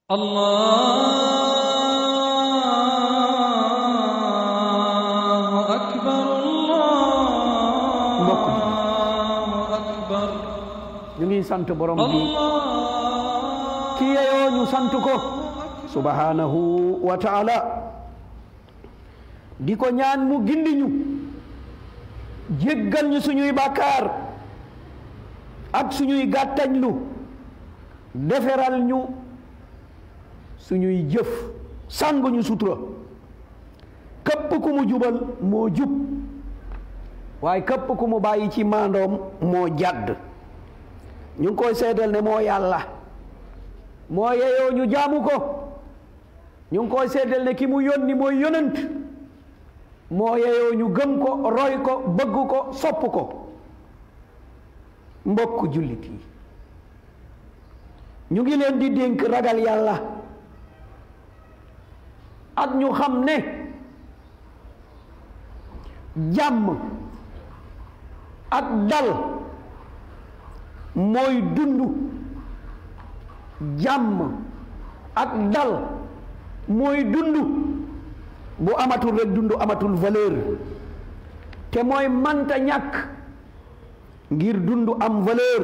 Allahu akbar, Allahu akbar. ñu ngi sant borom bi ki yeyoo ñu sant ko subhanahu wa ta'ala di ko ñaan mu gindi ñu jéggal ñu suñuy bàkkaar ak suñuy gàttañlu deferal ñu suñuy jëf sàngu ñu sutura képp ku mu jubal moo jub waaye képp ku mu bàyyi ci maandoom moo jàdd ñu ngi koy seedeel ne moo yàlla moo yeyoo ñu jaamu ko ñu ngi koy seedeel ne ki mu yónni mooy yonent moo yeyoo ñu gëm ko roy ko bëgg ko sopp ko mbokk jullit yi ñu ngi leen di dénk ragal yàlla ak ñu xam ne jàmm ak dal mooy dund jàmm ak dal mooy dund bu amatul rek dund amatul valeur te mooy manta ñàkk ngir dund am valeur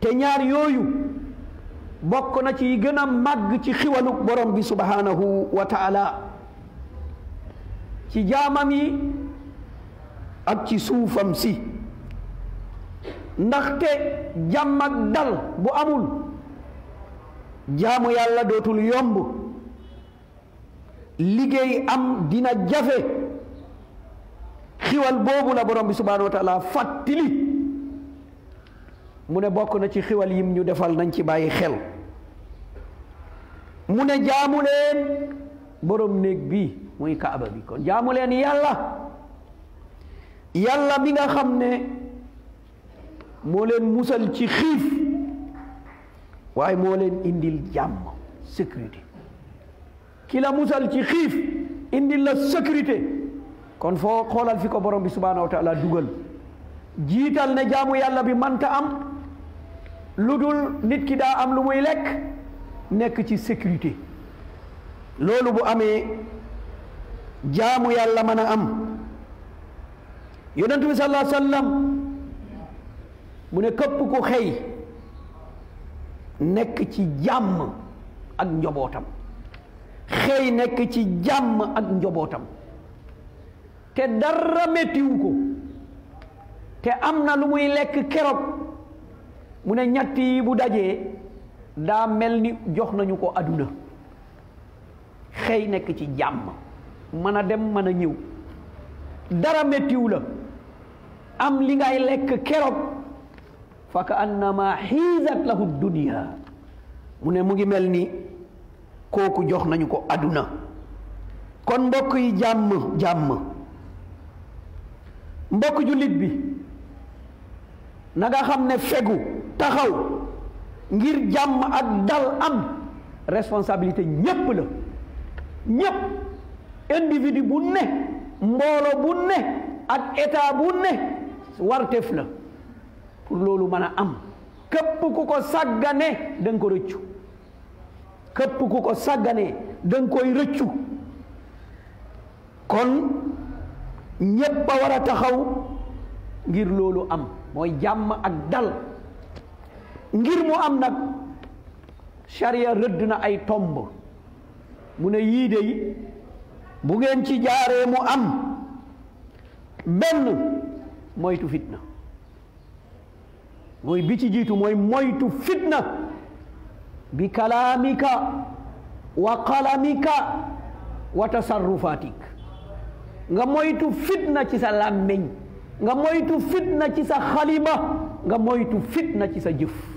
te ñaar yooyu bokk na ci gën a màgg ci xiwalu borom bi subhanahu wa ta'ala ci jaamam yi ak ci suufam si ndaxte jàmm ak dal bu amul jaamu yàlla dootul yomb liggéey am dina jafe xiwal boobu la borom bi subhanahu wa ta'ala fàttali mu ne bokk na ci xiwal yim ñu defal nañ ci bàyyi xel mu ne jaamu leen borom néeg bi muy kaaba bi kon jaamu leen yàlla bi nga xam ne moo leen musal ci xiif waaye moo leen indil jàmm sécurité ki la musal ci xiif indil la sécurité kon foo xoolal fi ko borom bi subhanahu wa ta'ala dugal jiital ne jaamu yàlla bi manta am lu dul nit ki daa am lu muy lekk nekk ci sécurité loolu bu amee jaamu yàlla mën a am yonent bi sallallahu alayhi wa sallam mu ne képp ku xëy nekk ci jàmm ak njobootam xëy nekk ci jàmm ak njobootam te dara mettiwu ko te am na lu muy lekk keroog mu ne ñett yi bu dajee daa mel ni jox nañu ko aduna xëy nekk ci jàmm mën a dem mën a ñëw dara mettiwu la am li ngay lekk keroog fa ka annama xiizat lahu dunia mu ne mu ngi mel ni kooku jox nañu ko aduna kon mbokk yi jàmm mbokk jullit bi na nga xam ne fegu taxaw ngir jàmm ak dal am responsabilité ñépp la ñépp individu bu ne mbooloo bu ne ak état bu ne warteef la pour loolu mën a am képp ku ko sàggane da nga ko rëccu képp ku ko sàggane da nga koy rëccu kon ñépp a war a taxaw ngir loolu am mooy jàmm ak dal ngir mu am nag sharia rëdd na ay tomb mu ne yii de yi bu ngeen ci jaaree mu am benn moytu fitna mooy bi ci jiitu mooy moytu fitna bi kalaamika wa qalamika wa tasarrufatik nga moytu fitna ci sa làmmiñ nga moytu fitna ci sa xalima nga moytu fitna ci sa jëf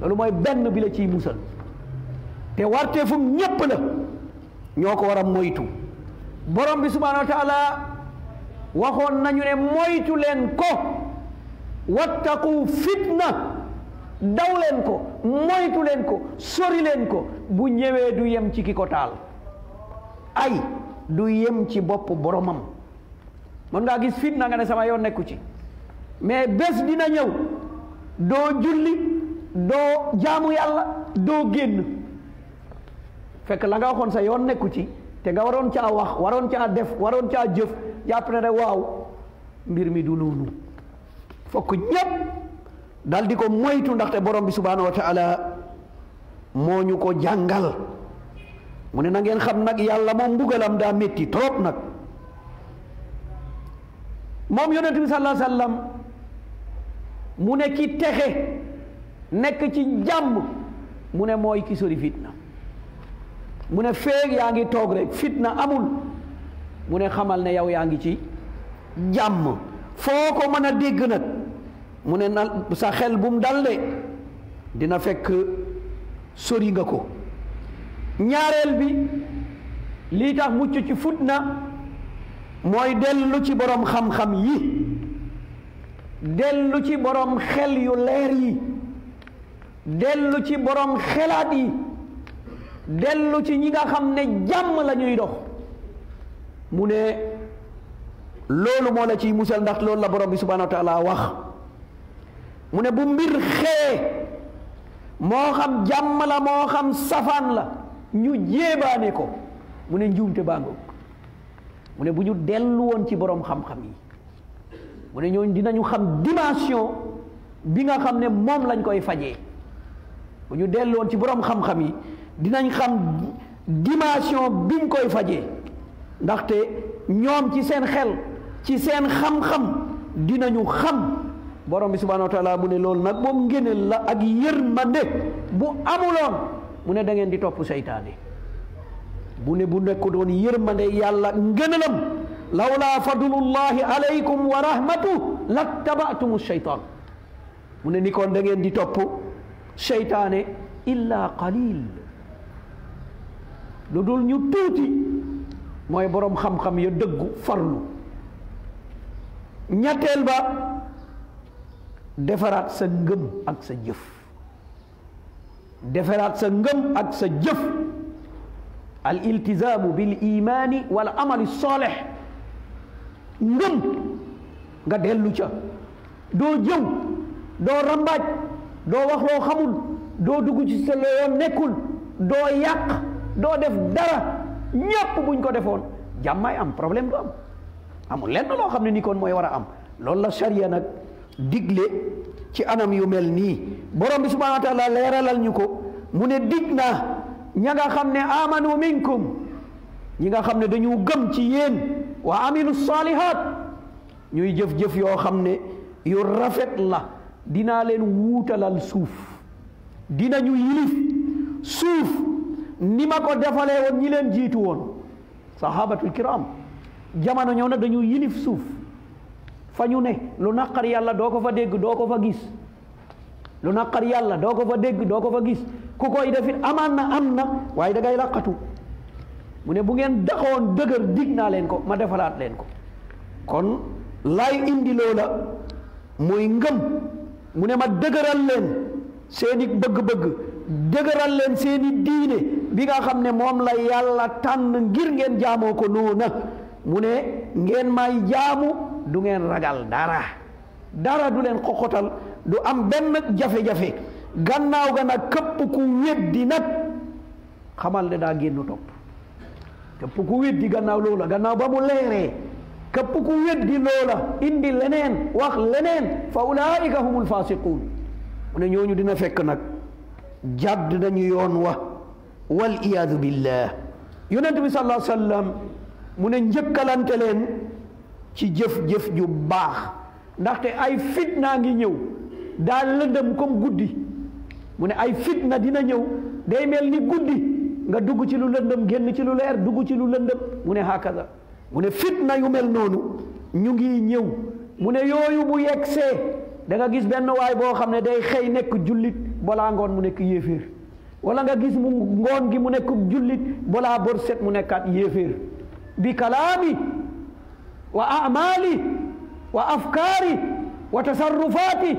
loolu mooy benn bi la ciy musal te warteefum ñépp la ñoo ko war a moytu borom bi subhanahu wa taala waxoon nañu ne moytu leen ko wattaqu fitna daw leen ko moytu leen ko sori leen ko bu ñëwee du yem ci ki ko taal ay du yem ci bopp boromam mën ngaa gis fitna nga ne sama yoon nekku ci mais bés dina ñëw doo julli doo jaamu yàlla doo génn fekk la nga waxoon sa yoon nekku ci te nga waroon caa wax waroon caa def waroon caa jëf jàpp ne rek waaw mbir mi du noonu fokk ñépp dal di ko moytu ndaxte borom bi subhanahu wa taala moo ñu ko jàngal mu ne na ngeen xam nag yàlla moom mbugalam daa métti trop nag moom yonent bi sallallahu alayhi wa sallam mu ne ki texe nekk ci jàmm mu ne mooy ki sori fitna mu ne feeg yaa ngi toog rek fitna amul mu ne xamal ne yow yaa ngi ci jàmm foo ko mën a dégg nag mu ne na sa xel bu mu dal de dina fekk sori nga ko ñaareel bi lii tax mucc ci fitna mooy dellu ci borom xam-xam yi dellu ci borom xel yu leer yi dellu ci borom xelaat yi dellu ci ñi nga xam ne jàmm la ñuy dox mu ne loolu moo la ciy musal ndax loolu la borom bi subhanahu wa taala wax mu ne bu mbir xee moo xam jàmm la moo xam safaan la ñu jéebaane ko mu ne njuumte bàngo mu ne bu ñu dellu woon ci borom xam-xam yi mu ne ñooñu dinañu xam dimension bi nga xam ne moom lañ koy fajee bu ñu dellu woon ci borom xam-xam yi dinañ xam dimension biñ koy fajee ndaxte ñoom ci seen xel ci seen xam-xam dinañu xam borom bi subhanahu wa taala mu ne loolu nag moom ngéneel la ak yërmande bu amuloon mu ne da ngeen di topp seytaane bu ne bu nekk doon yërmande yàlla ngéneelam lawlaa fadlullahi alaykum wa rahmatu lattaba'tumu sheytaan mu ne ni kon da ngeen di topp seytaane illa qalil lu dul ñu tuuti mooy borom xam-xam ya dëggu farlu ñetteel ba defaraat sa ngëm ak sa jëf defaraat sa ngëm ak sa jëf al iltizaamu bil imaani wal amali saalih ngëm nga dellu ca doo jëw doo rambaaj doo wax loo xamul doo dugg ci sa loo nekkul doo yàq doo def dara ñépp buñ ko defoon jàmmaay am problème du am amul lenn loo xam ne ni kon mooy war a am loolu la sharia nag digle ci anam yu mel nii borom bi subhanahu wa taala leeralal ñu ko mu ne dig naa ña nga xam ne amanu minkum ñi nga xam ne dañu gëm ci yéen wa amilu salihat ñuy jëf-jëf yoo xam ne yu rafet la dinaa leen wuutalal suuf dinañu yilif suuf ni ma ko defalee woon ñi leen jiitu woon sahabatul kiram jamono ñëw na dañu yilif suuf fa ñu ne lu naqar yàlla doo ko fa dégg doo ko fa gis lu naqar yàlla doo ko fa dégg doo ko fa gis ku koy defit amaan na am na waaye da ngay laqatu mu ne bu ngeen daxoon dëgër dig naa leen ko ma defalaat leen ko kon lay indi loola mooy ngëm mu ne ma dëgëral leen seeni bëgg-bëgg dëgëral leen seeni diine bi nga xam ne moom la yàlla tànn ngir ngeen jaamoo ko noona mu ne ngeen may jaamu du ngeen ragal dara du leen xoxotal du am benn jafe-jafe gannaaw ga nag képp ku weddi nag xamal ne daa génn topp képp ku weddi gannaaw loola gannaaw ba mu leeree képp ku weddi loola indi leneen wax leneen fa ulaika humul fasiqun mu ne ñooñu dina fekk nag jàdd nañu yoon wa wal iyaadu billah yonent bi sallallahu alayhi wa sallam mu ne njëkkalante leen ci jëf-jëf ju baax ndaxte ay fitna ngi ñëw daa lëndëm comme guddi mu ne ay fitna dina ñëw day mel ni guddi nga dugg ci lu lëndëm génn ci lu leer dugg ci lu lëndëm mu ne hakaza mu ne fitna yu mel noonu ñu ngi ñëw mu ne yooyu bu yegsee da nga gis benn waay boo xam ne day xëy nekk jullit balaa ngoon mu nekk yéeféer wala nga gis mu ngoon gi mu nekk jullit balaa bor set mu nekkaat yéeféer bi kalaami wa amali wa afkaari wa tasarrufaati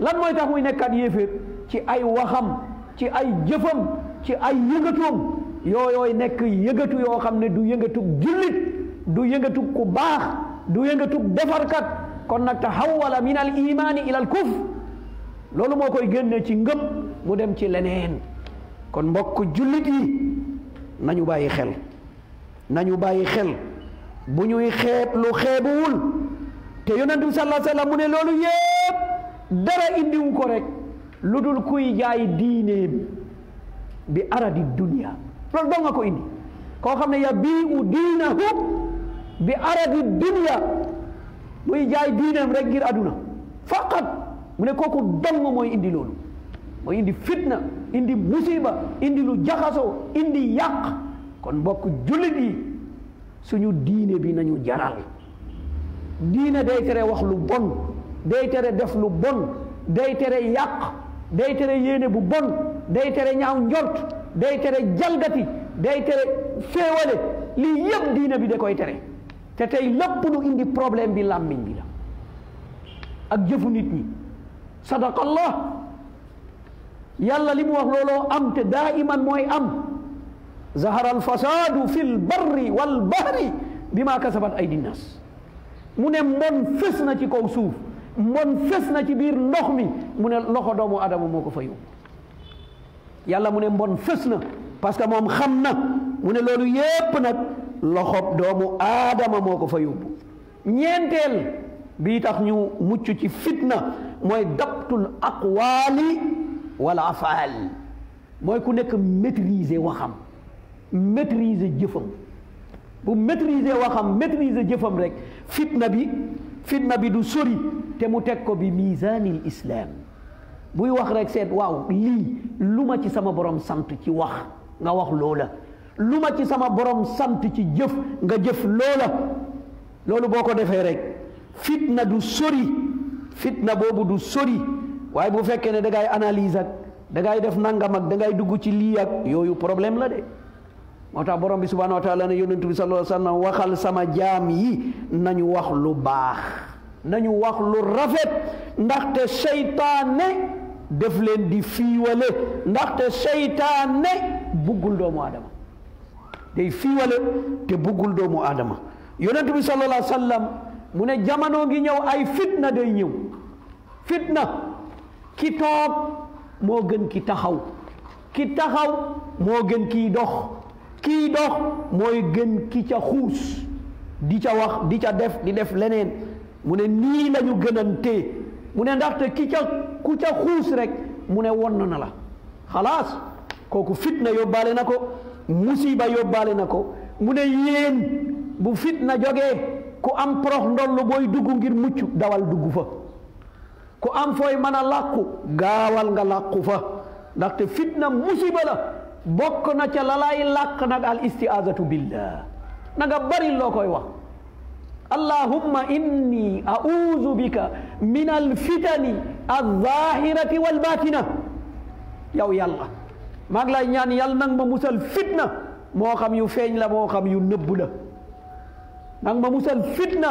lan mooy tax muy nekkaat yéeféer ci ay waxam ci ay jëfam ci ay yëngatoom yooyooy nekk yëngatu yoo xam ne du yëngatug jullit du yëngatug ku baax du yëngatug defarkat kon nag tahawwala min al imaani ila al kufr loolu moo koy génne ci ngëm mu dem ci leneen. kon mbokk jullit yi nañu bàyyi xel bu ñuy xeeb lu xeebuwul te yonent bi sallallahu alayhi wa sallam mu ne loolu yépp dara indiwu ko rek lu dul kuy jaay diineem bi aradi dunya loolu doo nga ko indi koo xam ne yabiu diinahu bi aradi dunya muy jaay diineem rek ngir aduna faqat mu ne kooku dong mooy indi loolu mooy indi fitna indi musiba indi lu jaxasoo indi yàq kon mbokk jullit yi suñu diine bi nañu jaral diine day tere wax lu bon day tere def lu bon day tere yàq day tere yéene bu bon day tere ñaaw njort day tere jalgati day tere féewale lii yëpp diine bi da koy tere te tey lépp lu indi problème bi làmmiñ bi la ak jëfu nit ñi sadaqallah yàlla li mu wax looloo am te daa iman mooy am zahara alfasadu fi lbarri walbahri bima kasabat aydi nnas mu ne mbon fës na ci kaw suuf mbon fës na ci biir ndox mi mu ne loxo doomu adama moo ko fa yóbbu yàlla mu ne mbon fës na parce que moom xam na mu ne loolu yépp nag loxo doomu aadama moo ko fa yóbbu ñeenteel bii tax ñu mucc ci fitna mooy dabtul aqwaali wala afaal mooy ku nekk maîtriser waxam maîtriser jëfam bu maîtriser waxam maîtriser jëfam rek fitna bi du sori te mu teg ko bi misanil islam buy wax rek seet waaw lii lu ma ci sama borom sant ci wax nga wax loola lu ma ci sama borom sant ci jëf nga jëf loola loolu boo ko defee rek fitna du sori fitna boobu du sori waaye bu fekkee ne da ngay analyse ak da ngay def nangam ak da ngay dugg ci lii ak yooyu problème la de moo tax borom bi subhanahu wa taala ne yonent bi sallallahu alayhi wa sallam waxal sama jaam yi nañu wax lu baax nañu wax lu rafet ndaxte seytaane def leen di fiiwale ndaxte seytaane buggul doomu aadama day fiiwale te buggul doomu aadama yonent bi sallallahu alayhi wa sallam mu ne jamono ngi ñëw ay fitna day ñëw fitna ki toog moo gën ki taxaw moo gën kii dox mooy gën ki ca xuus di ca wax di ca def di def leneen mu ne nii lañu gënantee mu ne ndaxte ku ca xuus rek mu ne won na la xalaas kooku fitna yóbbaale na ko musiba yóbbaale na ko mu ne yéen bu fitna jógee ku am prox ndollu booy dugg ngir mucc dawal dugg fa ku am fooy mën a làqu gaawal nga làqu fa ndaxte fitna musiba la bokk na ca lalaay làq nag al istiazatu billah na nga bari loo koy wax allahumma inni a'udhu bika min al fitani al-zahirati wal batina yow yàlla maa ngi lay ñaan yàlla nag ma musal fitna moo xam yu feeñ la moo xam yu nëbb la nag ma musal fitna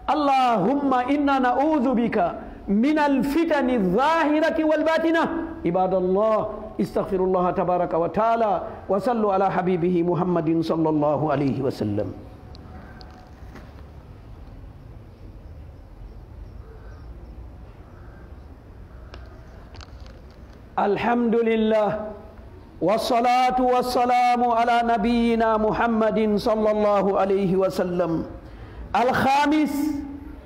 allahumma inna na'udhu bika min al-fitani al-zahirati wal batina ibadallah istaghfirullah tabaraka wa taala wa sallu ala habibihi muhammadin sallallahu alayhi wa sallam alhamdulillah wassalatu wassalamu ala nabiyyina muhammadin sallallahu alayhi wa sallam alxamis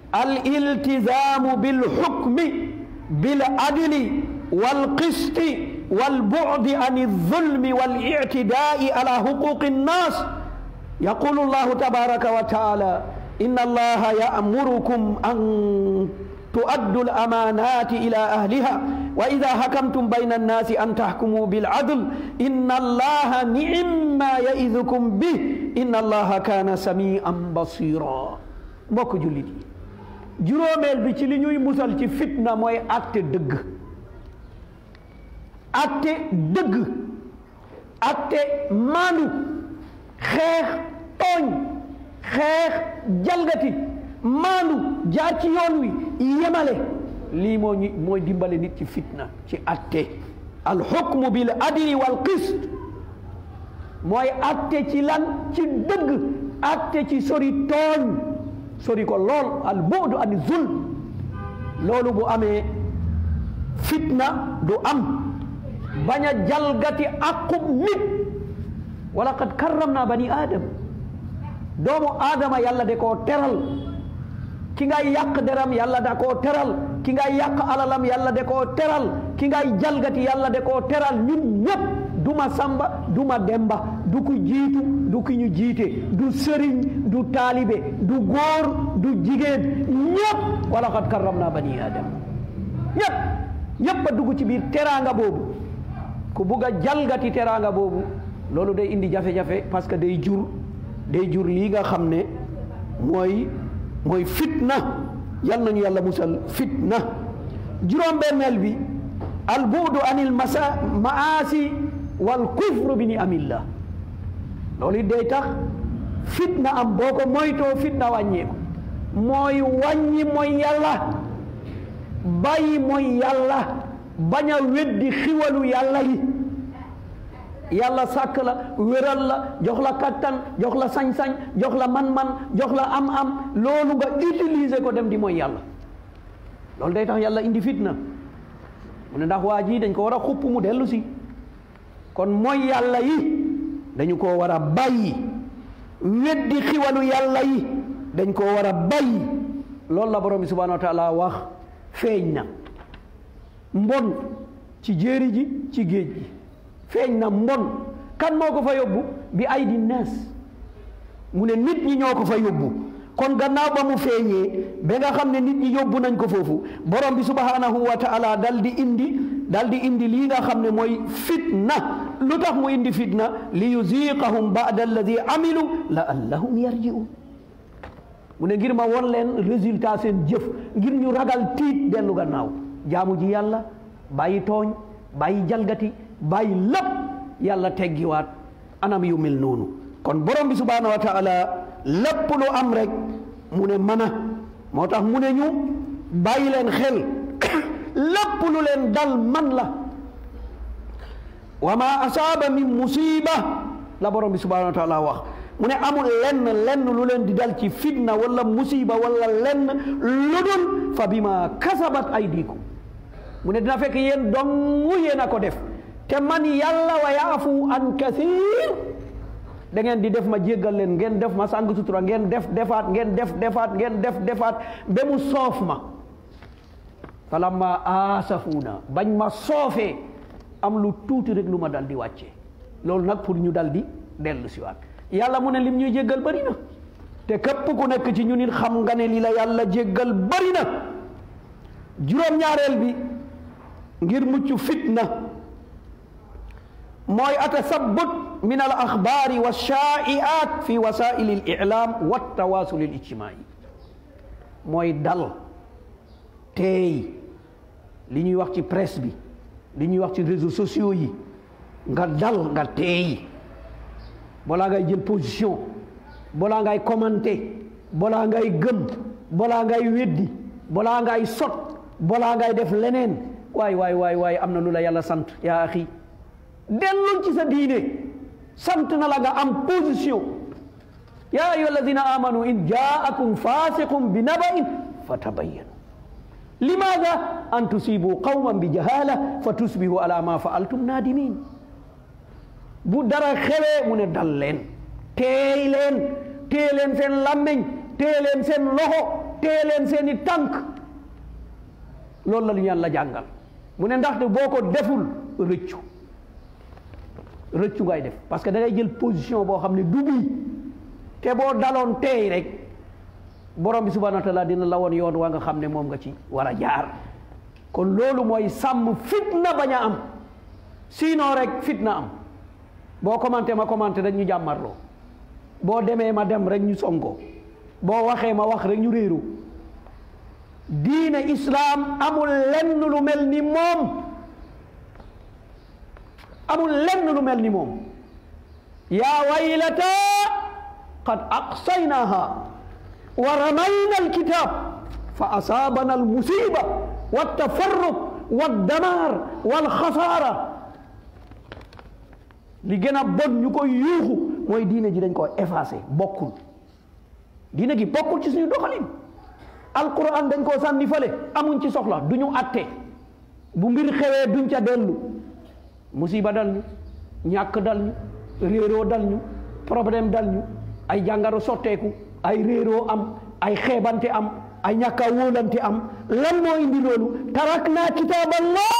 aliltizamu bilhukmi biladli walqisti walbu'di an alzulmi walictidaai ala huquqi nnas yaqulu llahu tabaraka wa taala inna allaha ya'murukum an tu'addu al-amanati ila ahliha wa idha hakamtum bayna an-nasi an tahkumu bil 'adl inna allaha ni'ma ya'idhukum bih inna allaha kana sami'an basira mbokk jullit yi juróomeel bi ci li ñuy musal ci fitna mooy atte dëgg atte maandu xeex tooñ xeex jalgati maandu jaar ci yoon wi yemale lii mooy dimbale nit ci fitna ci atte alxukmu bil adli wal qist mooy atte ci lan ci dëgg atte ci sori tooñ sori ko lool al bu'du an zulm loolu bu amee fitna du am bañ a jalgati aqub nit wala qad karramna bani adam doomu aadama yàlla da koo teral ki ngay yàq deram yàlla da koo teral ki ngay yàq alalam yàlla da koo teral ki ngay jalgati yàlla da koo teral ñun ñëpp duma samba duma demba du ku jiitu du ki ñu jiite du sëriñ du taalibe du góor du jigéen ñëpp wala qad karramna bani adam ñëpp a dugg ci biir teraanga boobu ku bugg a jalgati teraanga boobu loolu day indi jafe-jafe parce que day jur lii nga xam ne mooy fitna yal nañu yàlla musal fitna juróom-benneel bi al buudu anil maasi wal kufru bi ni amillah loolu it day tax fitna am boo ko moytoo fitna wàññeeku mooy wàññi mooy yàlla bàyyi mooy yàlla bañ a weddi xiwalu yàlla yi yàlla sàkk la wéral la jox la kattan jox la sañ-sañ jox la man-man jox la am-am loolu nga utiliser ko dem di mooy yàlla loolu day tax yàlla indi fitna mu ne ndax waa ji dañ ko war a xupp mu dellu si kon mooy yàlla yi dañu ko war a bàyyi weddi xiwalu yàlla yi dañ ko war a bàyyi loolu la borom bi subhanahu wa taala wax feeñ na mbon ci jéeri ji ci géej gi feeñ na mbon kan moo ko fa yóbbu bi ay di nees mu ne nit ñi ñoo ko fa yóbbu kon gannaaw ba mu feeñee ba nga xam ne nit ñi yóbbu nañ ko foofu borom bi subhanahu wa taala dal di indi lii nga xam ne mooy fitna lu tax mu indi fitna li yuziqahum ba'da alladi amilu la allahum yarji'un mu ne ngir ma won leen résultat seen jëf ngir ñu ragal tiit dellu gannaaw jaamu ji yàlla bàyyi tooñ bàyyi jalgati bàyyi lépp yàlla teggiwaat anam yu mel noonu kon borom bi subhanahu wa taala lépp lu am rek mu ne mën a moo tax mu ne ñu bàyyi leen xel lépp lu leen dal man la wa ma asaaba min musiba la borom bi subhanahu wa taala wax mu ne amul lenn lu leen di dal ci fitna wala musiba wala lenn lu dul fa bima kasabat aydikum mu ne dina fekk yéen dong yéen a ko def te man yàlla wa yaafu an kathir da ngeen di def ma jéggal leen ngeen def ma sàng sutura ngeen def defaat ba mu soof ma falamma asafuna bañ ma soofee am lu tuuti rek lu ma dal di wàcce loolu nag pour ñu dal di dellu siwaat yàlla mu ne lim ñuy jéggal bari na te képp ku nekk ci ñu nit xam nga ne li la yàlla jéggal bari na juróom-ñaareel bi ngir mucc fitna mooy atasabbut min al axbaari wa shaa'i'aat fi wasaa'il al i'laam wa tawaasul al ijtimaa'i mooy dal teey li ñuy wax ci presse bi li ñuy wax ci réseaux sociaux yi nga dal nga teey balaa ngay jël position balaa ngay commenter balaa ngay gëm balaa ngay weddi balaa ngay sot balaa ngay def leneen waay am na lu la yàlla sant yaa axi dellul ci sa diine sant na la nga am position yaa ayyuha alladina amanu in jaakum fasiqun bi naba'in fatabayyanu limaada an tusibu qawman bi jahala fa tusbihu ala ma fa'altum nadimin bu dara xewee mu ne dal leen teey leen seen làmmeñ teey leen seen loxo teey leen seeni tànk loolu la ñu yàlla jàngal mu ne ndaxte boo ko deful rëccu ngay def parce que da ngay jël position boo xam ne du bii te boo daloon teey rek borom bi subhanahu wa taala dina la woon yoon waa nga xam ne moom nga ci war a jaar kon loolu mooy sàmm fitna bañ a am sinon rek fitna am boo commenté ma commenté rek ñu jàmmarloo boo demee ma dem rek ñu songo boo waxee ma wax rek ñu réeru diine islaam amul lenn lu mel ni moom amul lenn lu mel ni moom yaa waylata qad aqsaynaha wa ramayna alkitab fa asaabana almusiba waltafarruq waddamar walxasaara li gën a bon ñu koy yuuxu mooy diine ji dañ ko effacé bokkul diine gi bokkul ci suñu doxalin alquran dañ koo sànni fële amuñ ci soxla du ñu atte bu mbir xewee duñ ca dellu musiba dal ñu ñàkk dal ñu réeroo dal ñu problème dal ñu ay jàngaro sotteeku ay réeroo am ay xeebante am ay ñàkk a wóolante am lan moo indi loolu tarakna kitaaballah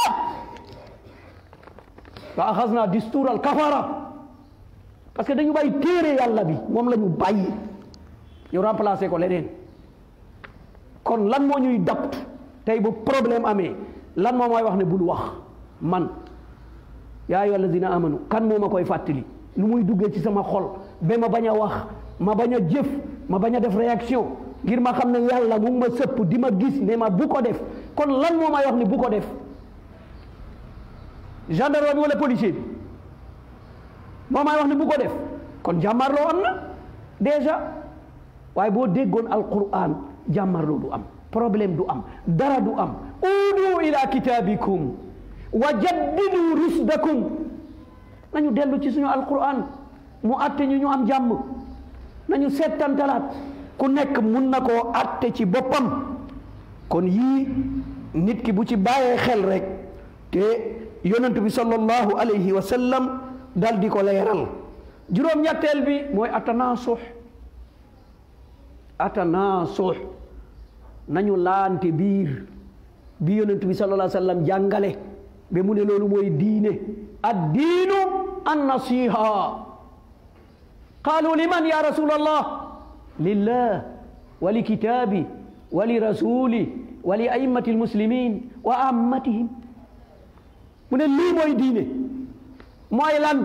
wa axasna distuural kafara parce que dañu bàyyi téere yàlla bi moom la ñu bàyyi ñu remplacé ko leneen kon lan moo ñuy dapt tey bu problème amee lan moo mooy wax ne bul wax man yaa ayyuha alladina amanu kan moo ma koy fàttali nu muy duggee ci sama xol ba ma bañ a wax ma bañ a jëf ma bañ a def réaction ngir ma xam ne yàlla mu ngi ma sëpp di ma gis ne ma bu ko def kon lan moo may wax ne bu ko def gendarme wala policier bi moo may wax ne bu ko def kon jàmmarloo am na déjà waaye boo déggoon alquran jàmmarloo du am problème du am dara du am udu ila kitabikum wa jaddidu rusdakum nañu dellu ci suñu alquran mu atte ñu am jàmm nañu settantalaat ku nekk mun na koo atte ci boppam kon yii nit ki bu ci bàyyee xel rek te yonent bi sallallahu alayhi wa sallam dal di ko leeral juróom-ñetteel bi mooy atanaasuh nañu laante biir bi yonent bi sallallahu alayhi wa sallam jàngale ba mu ne loolu mooy diine ad-diinu an-nasiha qaalu liman ya rasulallah lillah wa li kitaabi wa li rasuli wa li a'immati almuslimin wa ammatihim mu ne lii mooy diine mooy lan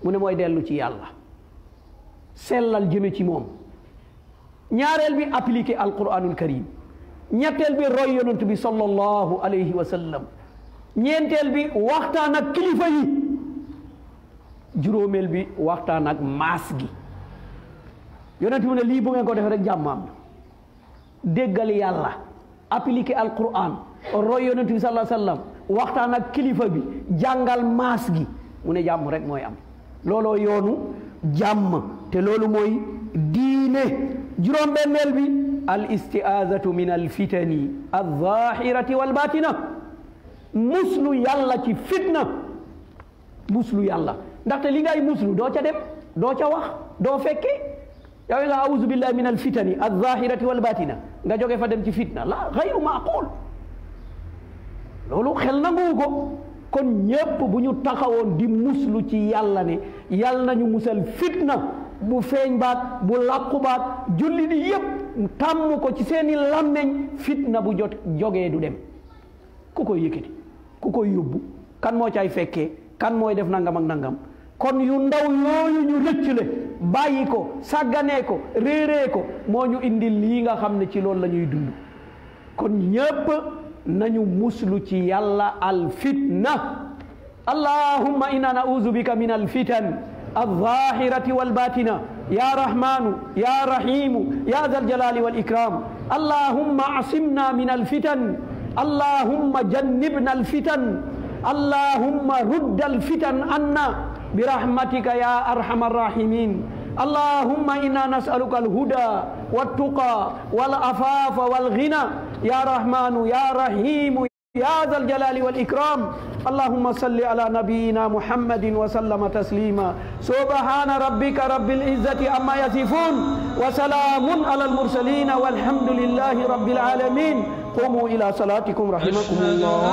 mu ne mooy dellu ci yàlla sellal jëme ci moom ñaareel bi appliqué alquranul karim ñetteel bi roy yonent bi sallallahu alayhi wa sallam ñeenteel bi waxtaan ak kilifa yi juróomeel bi waxtaan ak maas gi yonent bi ne lii bu ngeen ko def rek jàmmaam déggal yàlla appliqué alquran roy yonent bi sallallahu alayhi wa sallam waxtaan ak kilifa bi jàngal maas gi mu ne jàmm rek mooy am looloo yoonu jàmm te loolu mooy diine juróom-benneel bi al isti'aazatu min al fitani al zaahirati wal baatina muslu yàlla ci fitna muslu yàlla ndaxte li ngay muslu doo ca dem doo ca wax doo fekke yow nga auzu billahi min al fitani al zaahirati wal baatina nga jóge fa dem ci fitna la gayru maaqul loolu xel nangu ko kon ñépp bu ñu taxawoon di muslu ci yàlla ne yàlla nañu musal fitna bu feeñ baat bu làqu baat julli di yépp tàmm ko ci seeni làmmeñ fitna bu jógee du dem ku koy yëkkati ku koy yóbbu kan moo cay fekkee kan mooy def nangam ak nangam kon yu ndaw yooyu ñu rëccale bàyyi ko sàgganee ko réeree ko moo ñu indi lii nga xam ne ci loolu la ñuy dund kon ñépp nañu muslu ci yàlla al fitna allahumma inna na'udhu bika min al fitan al-zahirati wal batina ya rahmanu ya rahimu ya dhal jalali wal ikram allahumma asimna min al fitan allahumma jannibna al fitan allahumma rudd al fitan anna birahmatika ya arhamar rahimin allahumma inna nas'aluka al-huda wat-tuqa wal-afafa wal-ghina ya rahmanu ya rahimu ya dhal jalali wal ikram اللهم صل على نبينا محمد وسلم تسليما سبحان ربك رب العزة عما يصفون وسلام على المرسلين والحمد لله رب العالمين قوموا إلى صلاتكم رحمكم الله